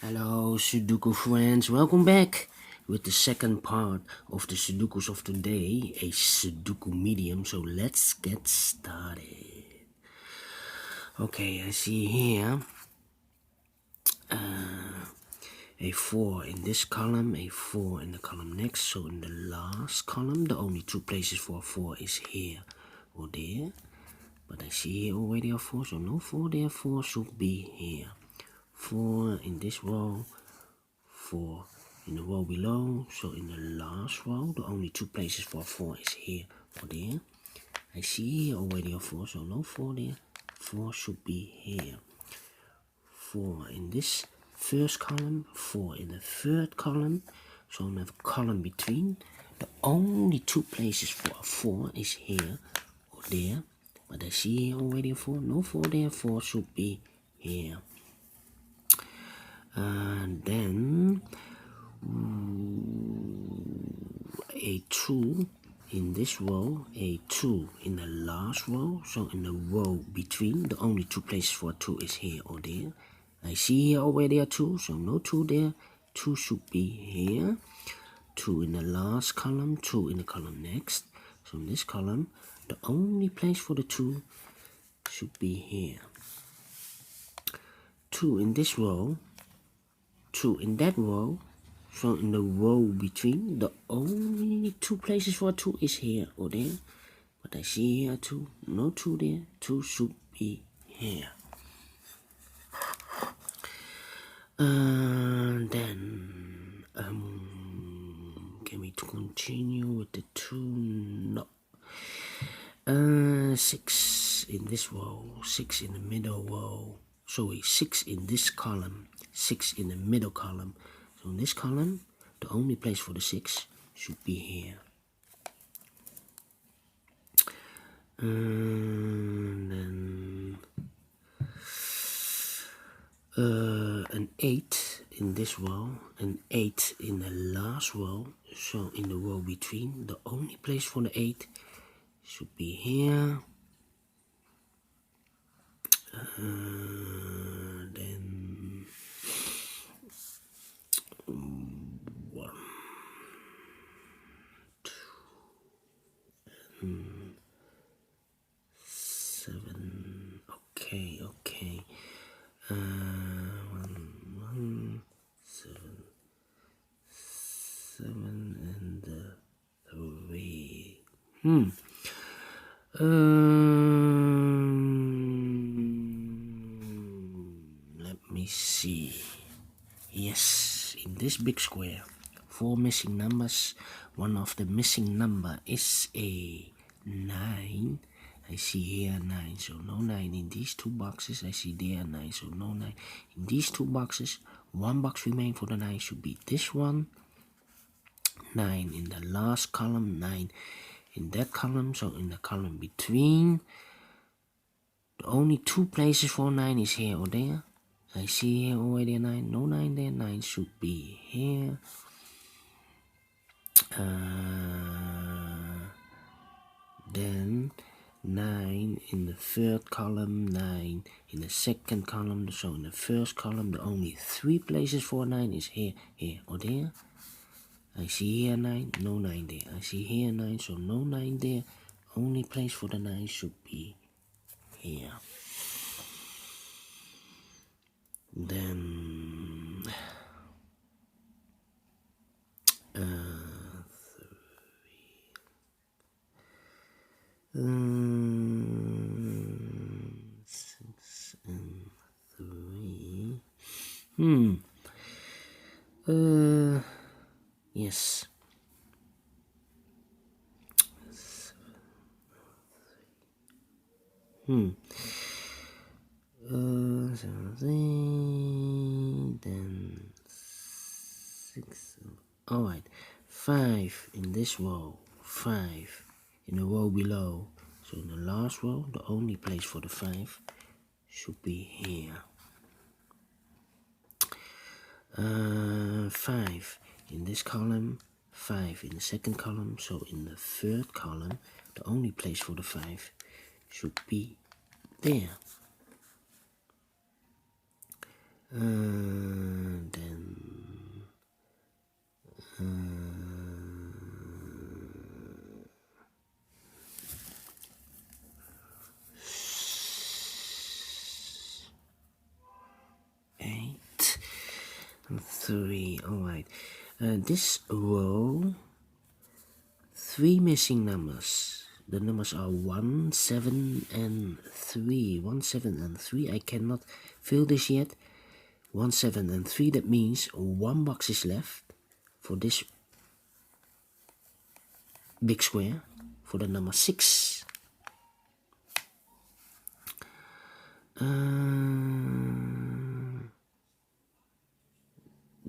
Hello Sudoku friends, welcome back with the second part of the Sudokus of today, a Sudoku medium, so let's get started. Okay, I see here a 4 in this column, a 4 in the column next, so in the last column the only two places for a 4 is here or there, but I see here already a 4, so no 4 there, 4 should be here. 4 in this row, 4 in the row below, so in the last row the only two places for 4 is here or there. I see here already a 4, so no 4 there, 4 should be here. 4 in this first column, 4 in the third column, so in the column between the only two places for a 4 is here or there, but I see here already a 4, no 4 there, 4 should be here. And then a 2 in this row, a 2 in the last row, so in the row between the only two places for a 2 is here or there. I see here already a 2, so no 2 there, 2 should be here. 2 in the last column, 2 in the column next, so in this column the only place for the 2 should be here. 2 in this row, 2 in that row, so in the row between the only two places for 2 is here or there, but I see here 2, no 2 there, 2 should be here. Then can we continue with the 2? No. 6 in this row, 6 in the middle row, sorry, 6 in this column, 6 in the middle column, so in this column the only place for the 6 should be here. Then an 8 in this row, an 8 in the last row, so in the row between the only place for the 8 should be here. Then 1, 2, 7. Okay. 1, 7, and 3. Let me see. Yes, in this big square, 4 missing numbers. One of the missing number is a 9. I see here 9, so no 9 in these two boxes. I see there 9, so no 9 in these two boxes. One box remains for the 9 should be this one. 9 in the last column, 9 in that column, so in the column between the only two places for 9 is here or there. I see here already a 9, no 9 there, 9 should be here. Then 9 in the third column, 9 in the second column, so in the first column the only 3 places for 9 is here, here or there. I see here 9, no 9 there. I see here 9, so no 9 there. Only place for the 9 should be here. Then 6 and 3. Yes. 7, then 6. Alright, 5 in this row, 5 in the row below, so in the last row the only place for the 5 should be here. 5 in this column, 5 in the second column, so in the third column the only place for the 5 should be there. Then 3. Alright. This row, 3 missing numbers. The numbers are 1, 7, and 3. 1, 7, and 3. I cannot fill this yet. 1, 7, and 3. That means 1 box is left for this big square for the number 6.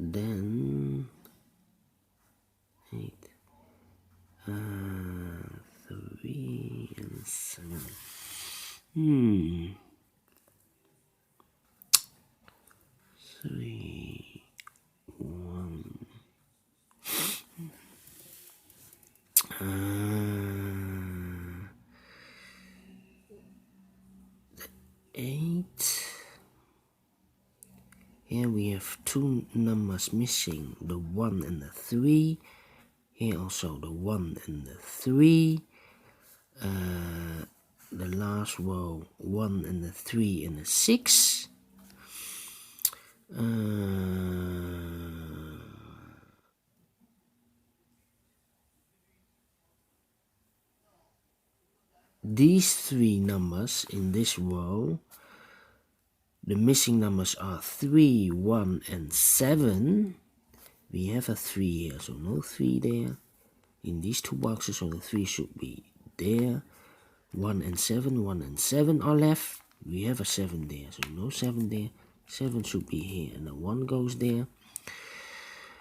Then 8, 3 and 7. 3, 1. 8. Here we have 2 numbers missing, the 1 and the 3. Here also the 1 and the 3. The last row, 1 and the 3 and the 6. These 3 numbers in this row, the missing numbers are 3, 1, and 7. We have a 3 here, so no 3 there. In these 2 boxes, so the 3 should be there. 1 and 7, 1 and 7 are left. We have a 7 there, so no 7 there. 7 should be here, and the 1 goes there.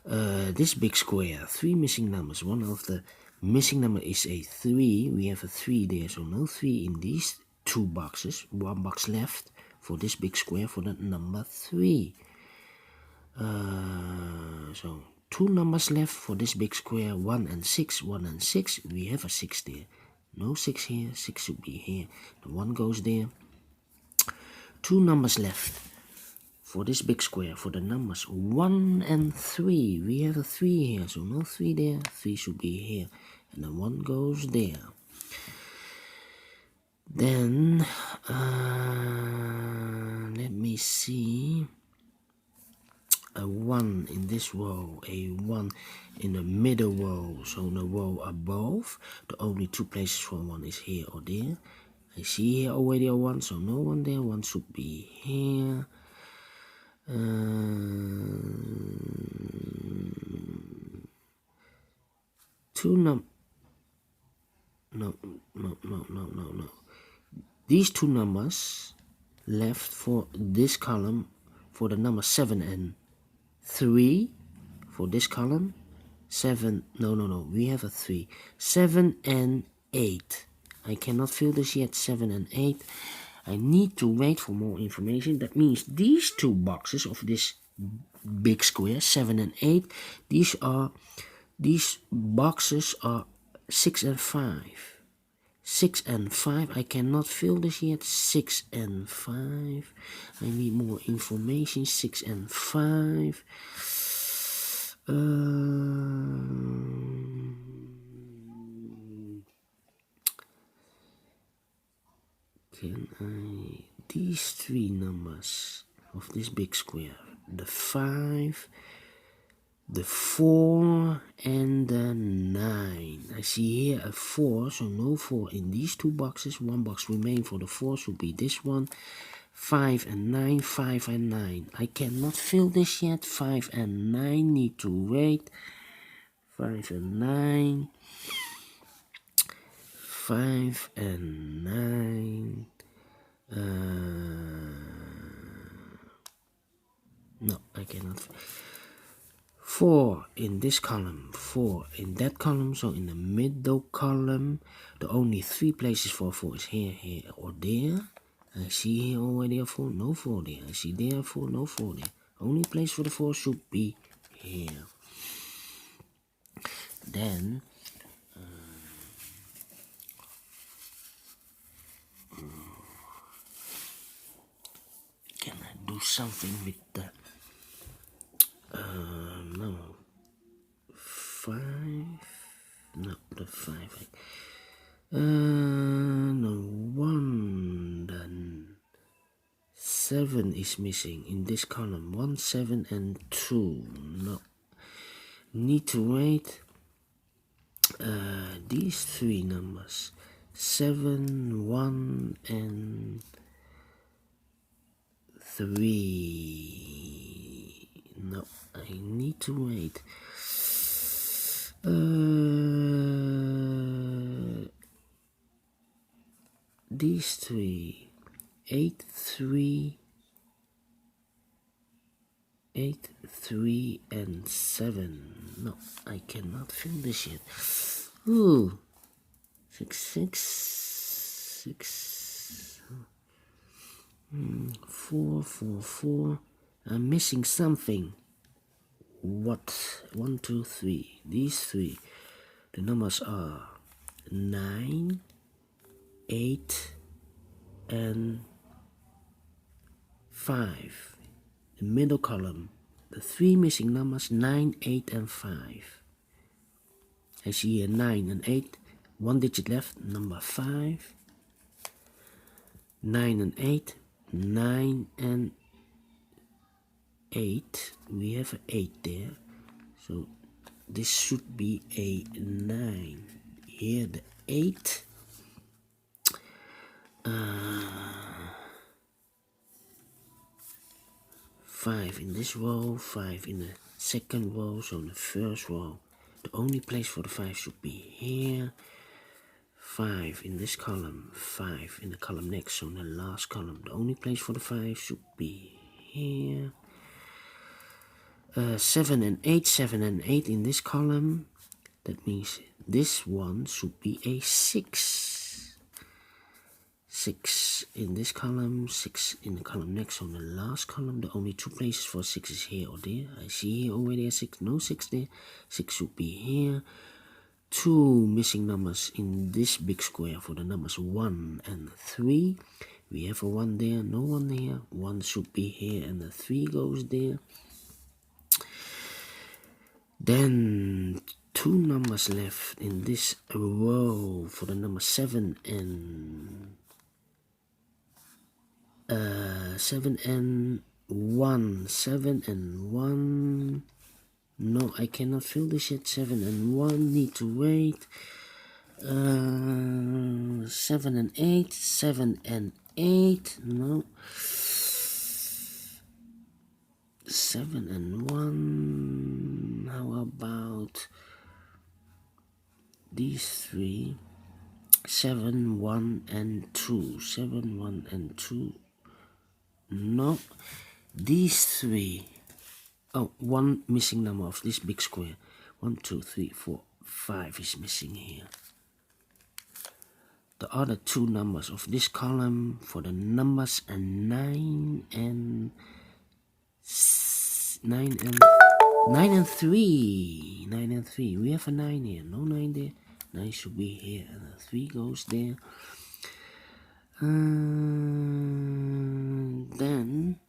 This big square, 3 missing numbers. One of the missing number is a 3. We have a 3 there, so no 3 in these 2 boxes. 1 box left for this big square for the number 3. So 2 numbers left for this big square, 1 and 6, 1 and 6. We have a 6 there. No 6 here, 6 should be here. The 1 goes there. 2 numbers left for this big square for the numbers 1 and 3. We have a 3 here, so no 3 there. 3 should be here. And the 1 goes there. Then, let me see. A 1 in this row, a 1 in the middle row, so in the row above. The only 2 places for 1 is here or there. I see here already a 1, so no 1 there. 1 should be here. 2 no. These 2 numbers left for this column for the number 7 and 3 for this column. 7, no, we have a 3. 7 and 8. I cannot fill this yet. 7 and 8. I need to wait for more information. That means these 2 boxes of this big square, 7 and 8, these boxes are 6 and 5. 6 and 5, I cannot fill this yet. 6 and 5, I need more information. 6 and 5. Can I, these 3 numbers of this big square, the 5, the 4, and the 9. I see here a 4, so no 4 in these 2 boxes. 1 box remains for the 4, should be this one. 5 and 9, 5 and 9. I cannot fill this yet. 5 and 9 need to wait. 5 and 9. 5 and 9. No, I cannot. 4 in this column, 4 in that column, so in the middle column, the only 3 places for 4 is here, here, or there. I see here already a 4, no 4 there. I see there a 4, no 4 there. Only place for the 4 should be here. Then, can I do something with the no 5, no, the 5, no 1, then 7. 7 is missing in this column. 1, 7, and 2. No. Need to wait. These 3 numbers. 7, 1, and 3. No, I need to wait. These 3. 8, 3, 8, 3, and 7. No, I cannot fill this yet. Ooh, 6, 6, 6, 4, 4, 4. I'm missing something. What? 1, 2, 3. These 3. The numbers are 9, 8, and 5. The middle column, the 3 missing numbers, 9, 8, and 5. I see here 9 and 8, 1 digit left, number 5. 9 and 8, 9 and 8. We have an 8 there, so this should be a 9. Here the 8. 5 in this row, 5 in the second row, so in the first row. The only place for the 5 should be here. 5 in this column, 5 in the column next, so in the last column. The only place for the 5 should be here. 7 and 8, 7 and 8 in this column. That means this one should be a 6. 6 in this column, 6 in the column next, on the last column. The only 2 places for 6 is here or there. I see here already a 6, no 6 there. 6 should be here. 2 missing numbers in this big square for the numbers 1 and 3. We have a 1 there, no 1 here. 1 should be here and the 3 goes there. Then 2 numbers left in this row for the number 7 and 7 and 1. 7 and 1. No, I cannot fill this yet. 7 and 1 need to wait. 7 and 8. 7 and 8. No. 7 and 1. How about these 3? 7, 1, and 2. 7, 1, and 2. No. These 3. Oh, 1 missing number of this big square. 1, 2, 3, 4, 5 is missing here. The other 2 numbers of this column for the numbers are 9 and 3. 9 and 3. We have a 9 here. No 9 there. 9 should be here and the 3 goes there. Then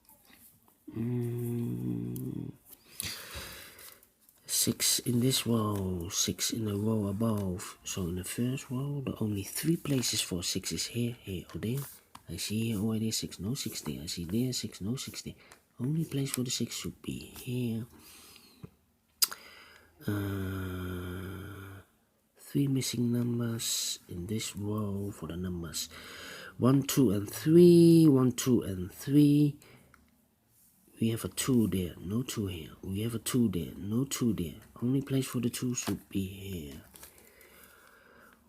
6 in this row, 6 in the row above. So in the first row, the only 3 places for 6 is here, here, or there. I see here already 6, no 6 there. I see there 6, no 6 there. Only place for the 6 should be here. 3 missing numbers in this row for the numbers 1, 2, and 3. 1, 2, and 3. We have a 2 there, no 2 here. We have a 2 there, no 2 there. Only place for the 2 should be here.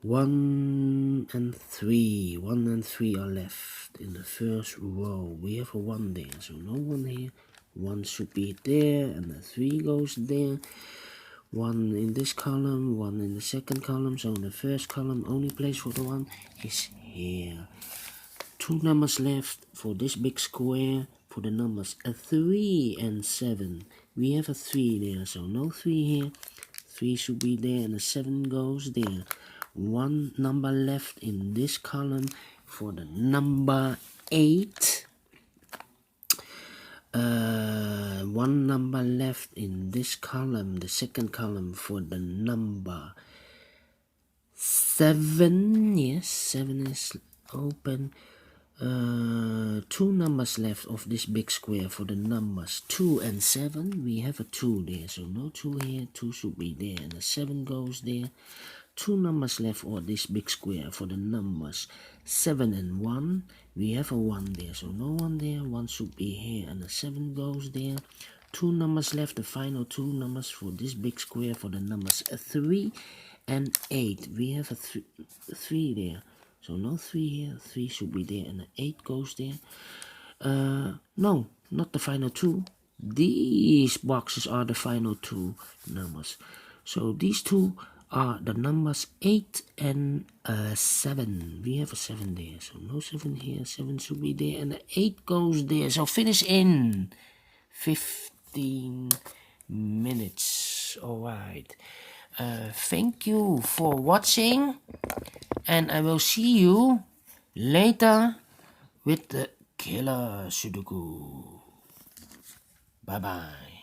1 and 3. 1 and 3 are left in the first row. We have a 1 there, so no 1 here. 1 should be there, and the 3 goes there. 1 in this column, 1 in the second column. So in the first column, only place for the 1 is here. 2 numbers left for this big square for the numbers 3 and 7. We have a 3 there, so no 3 here. 3 should be there, and the 7 goes there. 1 number left in this column for the number 8. 1 number left in this column, the second column, for the number 7. Yes, 7 is open. Two numbers left of this big square for the numbers 2 and 7. We have a 2 there, so no 2 here. 2 should be there, and the 7 goes there. Two numbers left of this big square for the numbers 7 and 1. We have a 1 there, so no 1 there. 1 should be here, and the 7 goes there. Two numbers left, the final two numbers for this big square for the numbers 3 and 8. We have a 3 there. So no 3 here, 3 should be there, and the 8 goes there. No, not the final two. These boxes are the final two numbers. So these two are the numbers 8 and 7. We have a 7 there, so no 7 here, 7 should be there, and the 8 goes there. So finish in 15 minutes. Alright. Thank you for watching, and I will see you later with the killer Sudoku. Bye bye.